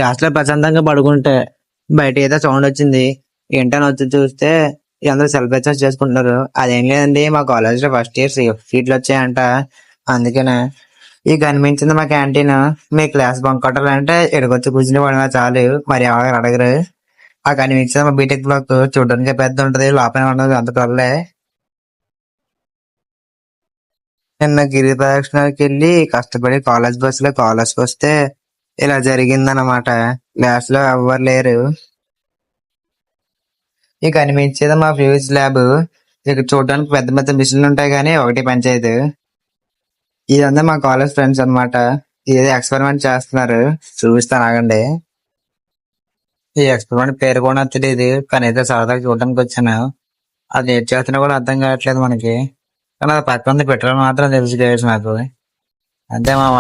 Last లో ప్రశాంతంగా పడుకుంటే బయట ఏదో సౌండ్ వచ్చింది. ఏంటని వచ్చి చూస్తే అందరూ సెల్ఫ్ ఎక్సర్సైజ్ చేసుకుంటున్నారు. అదేం లేదండి, మా కాలేజ్ లో ఫస్ట్ ఇయర్ సీట్లు వచ్చాయంట. అందుకనే ఈ కనిపించింది మా క్యాంటీన్. మీ క్లాస్ బంక్ కొట్టాలంటే ఇక్కడికొచ్చి కూర్చుని పడినా చాలు, మరి ఎవరు అడగరు. ఆ కనిపించింది మా బీటెక్ బ్లాక్. చూడడానికి పెద్ద ఉంటది, లోపల ఉండదు, అంత త్వరలే. నిన్న గిరి ప్రదక్షిణకి వెళ్ళి కష్టపడి కాలేజ్ బస్సులో కాలేజ్కి వస్తే ఇలా జరిగిందన్నమాట. క్లాస్ లో ఎవ్వరు లేరు. ఇక కనిపించేది మా ఫిజిక్స్ ల్యాబ్. ఇక చూడడానికి పెద్ద పెద్ద మిషన్లు ఉంటాయి కానీ ఒకటి పనిచేయదు. ఇదంతా మా కాలేజ్ ఫ్రెండ్స్ అన్నమాట. ఏదో ఎక్స్పెరిమెంట్ చేస్తున్నారు, చూపిస్తాను ఆగండి. ఈ ఎక్స్పెరిమెంట్ పేరు కూడా నాకు తెలియదు, కానీ ఏదో సరదాగా చూడడానికి వచ్చాను. అది ఏం చేస్తున్నా కూడా అర్థం కావట్లేదు మనకి. కానీ అది పక్కన పెట్రోల్ మాత్రం తెలుసు గైస్ నాకు. అంతే మామ.